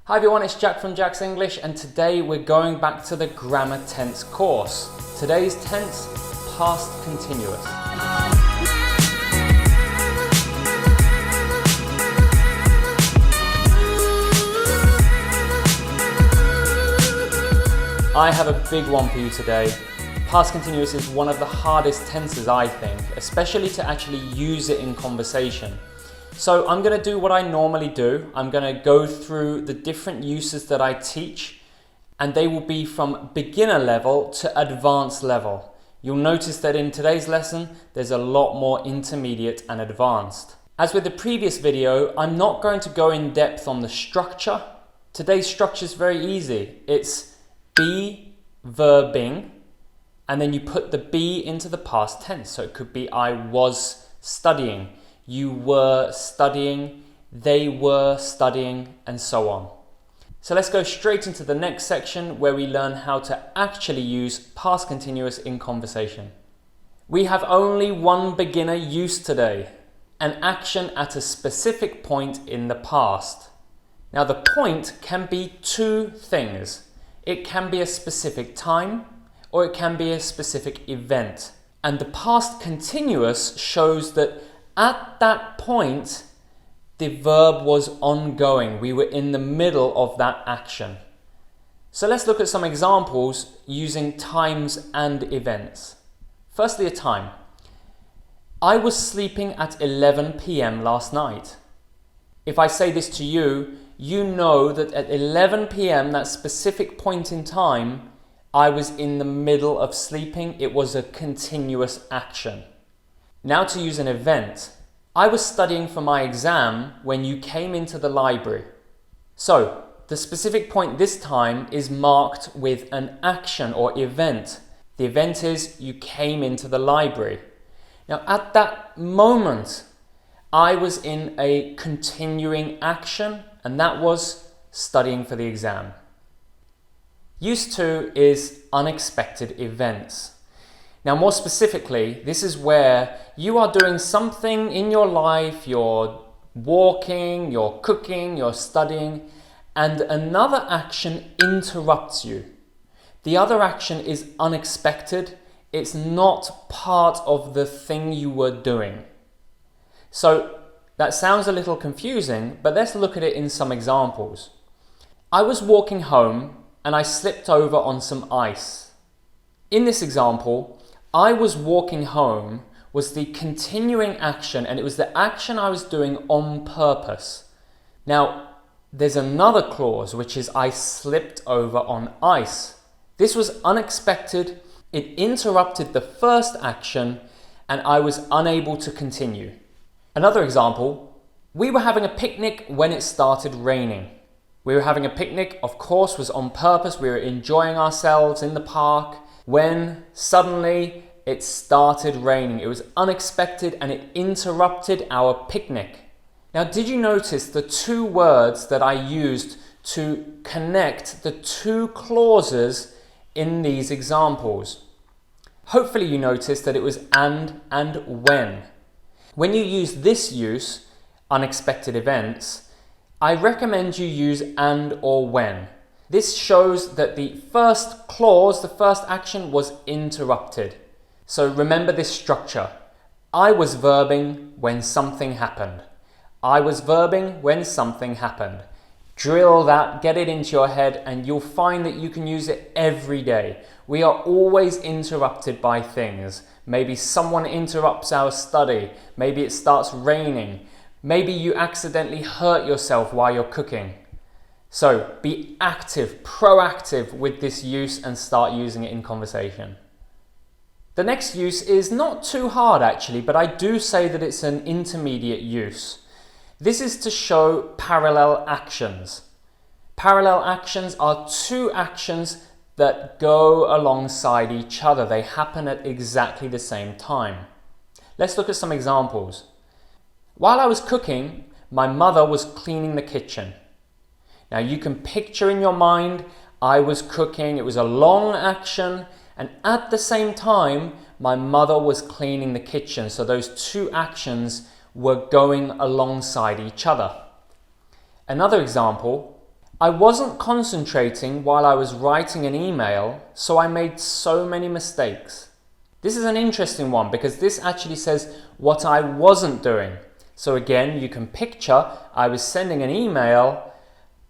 Hi everyone, it's Jack from Jack's English, and today we're going back to the grammar tense course. Today's tense, past continuous. I have a big one for you today. Past continuous is one of the hardest tenses, I think, especially to actually use it in conversation. So I'm going to do what I normally do. I'm going to go through the different uses that I teach, and they will be from beginner level to advanced level. You'll notice that in today's lesson, there's a lot more intermediate and advanced. As with the previous video, I'm not going to go in depth on the structure. Today's structure is very easy. It's be verbing, and then you put the be into the past tense. So it could be I was studying, you were studying, they were studying, and so on. So let's go straight into the next section where we learn how to actually use past continuous in conversation. We have only one beginner use today, an action at a specific point in the past. Now the point can be two things. It can be a specific time, or it can be a specific event. And the past continuous shows that at that point, the verb was ongoing. We were in the middle of that action. So let's look at some examples using times and events. Firstly, a time. I was sleeping at 11 p.m. last night. If I say this to you, you know that at 11 p.m., that specific point in time, I was in the middle of sleeping. It was a continuous action. Now to use an event. I was studying for my exam when you came into the library. So, the specific point this time is marked with an action or event. The event is you came into the library. Now, at that moment, I was in a continuing action, and that was studying for the exam. Use 2 is unexpected events. Now, more specifically, this is where you are doing something in your life, you're walking, you're cooking, you're studying, and another action interrupts you. The other action is unexpected. It's not part of the thing you were doing. So that sounds a little confusing, but let's look at it in some examples. I was walking home and I slipped over on some ice. In this example, I was walking home was the continuing action, and it was the action I was doing on purpose. Now, there's another clause, which is I slipped over on ice. This was unexpected. It interrupted the first action, and I was unable to continue. Another example, we were having a picnic when it started raining. We were having a picnic, of course, was on purpose. We were enjoying ourselves in the park when suddenly it started raining. It was unexpected and it interrupted our picnic. Now, did you notice the two words that I used to connect the two clauses in these examples? Hopefully you noticed that it was and when. When you use this use, unexpected events, I recommend you use and or when. This shows that the first clause, the first action was interrupted. So remember this structure. I was verbing when something happened. I was verbing when something happened. Drill that, get it into your head, and you'll find that you can use it every day. We are always interrupted by things. Maybe someone interrupts our study. Maybe it starts raining. Maybe you accidentally hurt yourself while you're cooking. So be active, proactive with this use and start using it in conversation. The next use is not too hard actually, but I do say that it's an intermediate use. This is to show parallel actions. Parallel actions are two actions that go alongside each other. They happen at exactly the same time. Let's look at some examples. While I was cooking, my mother was cleaning the kitchen. Now you can picture in your mind, I was cooking, it was a long action, and at the same time, my mother was cleaning the kitchen. So those two actions were going alongside each other. Another example, I wasn't concentrating while I was writing an email, so I made so many mistakes. This is an interesting one because this actually says what I wasn't doing. So again, you can picture I was sending an email,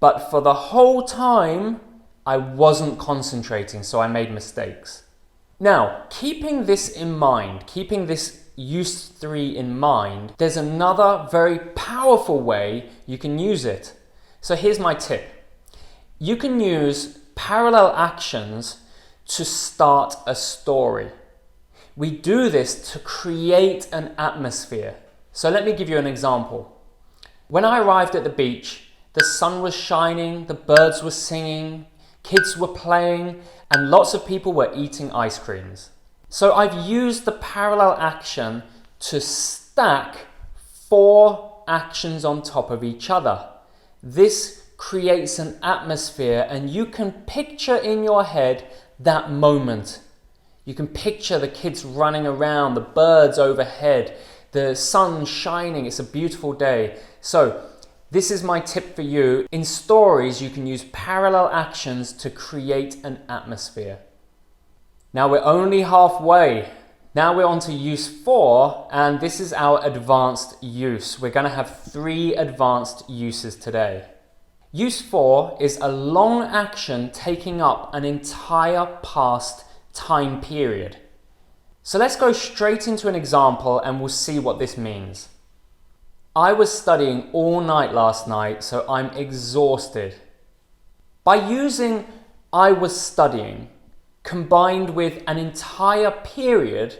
but for the whole time, I wasn't concentrating, so I made mistakes. Now, keeping this in mind, keeping this use 3 in mind, there's another very powerful way you can use it. So here's my tip. You can use parallel actions to start a story. We do this to create an atmosphere. So let me give you an example. When I arrived at the beach, the sun was shining, the birds were singing, kids were playing, and lots of people were eating ice creams. So I've used the parallel action to stack 4 actions on top of each other. This creates an atmosphere, and you can picture in your head that moment. You can picture the kids running around, the birds overhead, the sun shining. It's a beautiful day. So this is my tip for you. In stories, you can use parallel actions to create an atmosphere. Now we're only halfway. Now we're on to use 4, and this is our advanced use. We're going to have 3 advanced uses today. Use 4 is a long action taking up an entire past time period. So let's go straight into an example and we'll see what this means. I was studying all night last night, so I'm exhausted. By using I was studying combined with an entire period,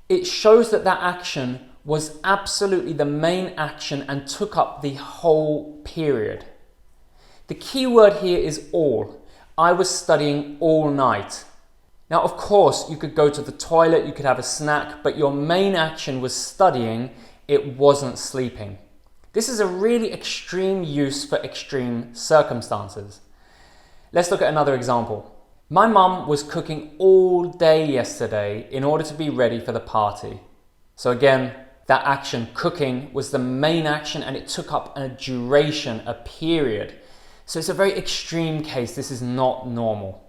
it shows that that action was absolutely the main action and took up the whole period. The key word here is all. I was studying all night. Now, of course, you could go to the toilet, you could have a snack, but your main action was studying, it wasn't sleeping. This is a really extreme use for extreme circumstances. Let's look at another example. My mum was cooking all day yesterday in order to be ready for the party. So again, that action, cooking, was the main action and it took up a duration, a period. So it's a very extreme case. This is not normal.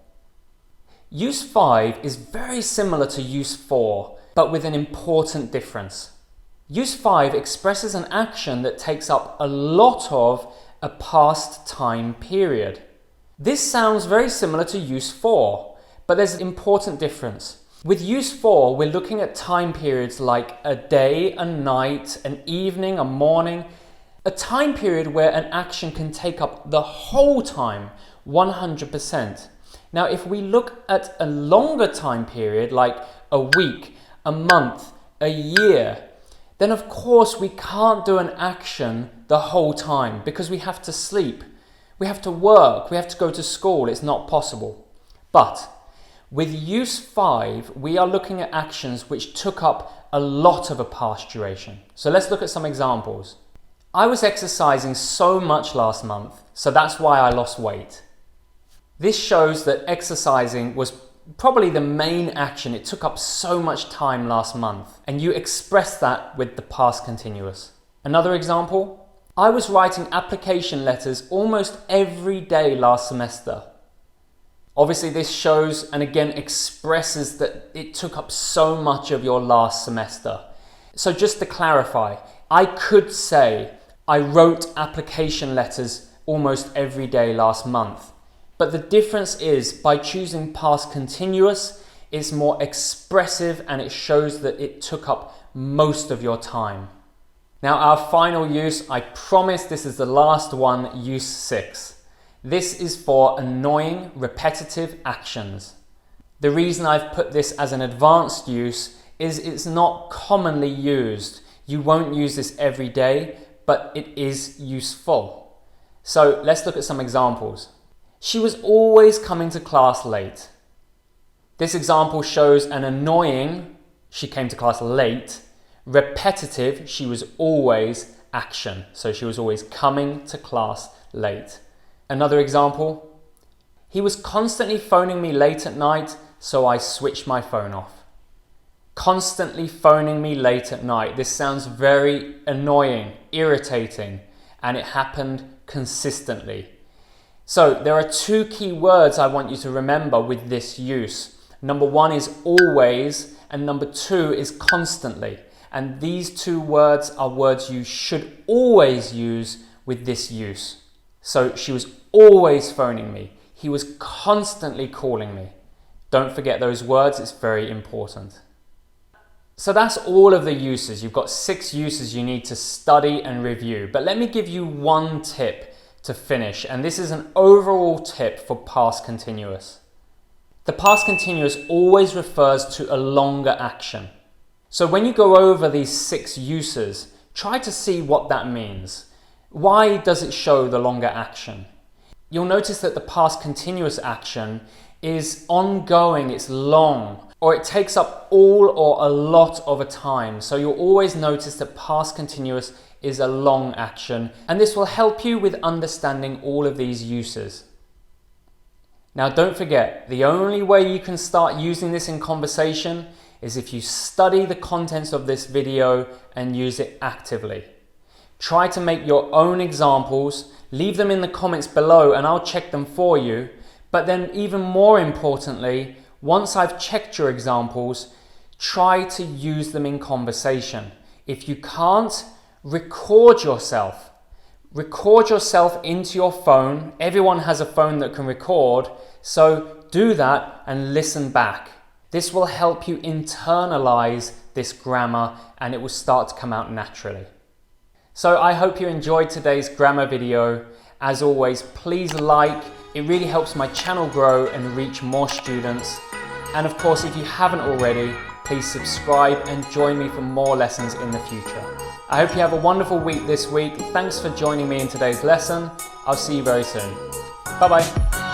Use 5 is very similar to use 4, but with an important difference. Use 5 expresses an action that takes up a lot of a past time period. This sounds very similar to use 4, but there's an important difference. With use 4, we're looking at time periods like a day, a night, an evening, a morning, a time period where an action can take up the whole time, 100%. Now, if we look at a longer time period, like a week, a month, a year, then of course we can't do an action the whole time because we have to sleep, we have to work, we have to go to school. It's not possible. But with use 5, we are looking at actions which took up a lot of a past duration. So let's look at some examples. I was exercising so much last month, so that's why I lost weight. This shows that exercising was probably the main action. It took up so much time last month, and you express that with the past continuous. Another example, I was writing application letters almost every day last semester. Obviously this shows and again expresses that it took up so much of your last semester. So just to clarify, I could say I wrote application letters almost every day last month. But the difference is by choosing past continuous, it's more expressive and it shows that it took up most of your time. Now our final use, I promise this is the last one, use 6. This is for annoying, repetitive actions. The reason I've put this as an advanced use is it's not commonly used. You won't use this every day, but it is useful. So let's look at some examples. She was always coming to class late. This example shows an annoying, she came to class late, repetitive, she was always action. So she was always coming to class late. Another example, he was constantly phoning me late at night, so I switched my phone off. Constantly phoning me late at night. This sounds very annoying, irritating, and it happened consistently. So there are two key words I want you to remember with this use. Number one is always, and number two is constantly. And these two words are words you should always use with this use. So she was always phoning me. He was constantly calling me. Don't forget those words, it's very important. So that's all of the uses. You've got 6 uses you need to study and review. But let me give you one tip to finish, and this is an overall tip for past continuous. The past continuous always refers to a longer action. So when you go over these 6 uses, try to see what that means. Why does it show the longer action? You'll notice that the past continuous action is ongoing, it's long, or it takes up all or a lot of a time. So you'll always notice that past continuous is a long action, and this will help you with understanding all of these uses. Now don't forget, the only way you can start using this in conversation is if you study the contents of this video and use it actively. Try to make your own examples, leave them in the comments below and I'll check them for you. But then even more importantly, once I've checked your examples, try to use them in conversation. If you can't, record yourself. Record yourself into your phone. Everyone has a phone that can record, so do that and listen back. This will help you internalize this grammar and it will start to come out naturally. So I hope you enjoyed today's grammar video. As always, please like. It really helps my channel grow and reach more students. And of course, if you haven't already, please subscribe and join me for more lessons in the future. I hope you have a wonderful week this week. Thanks for joining me in today's lesson. I'll see you very soon. Bye-bye.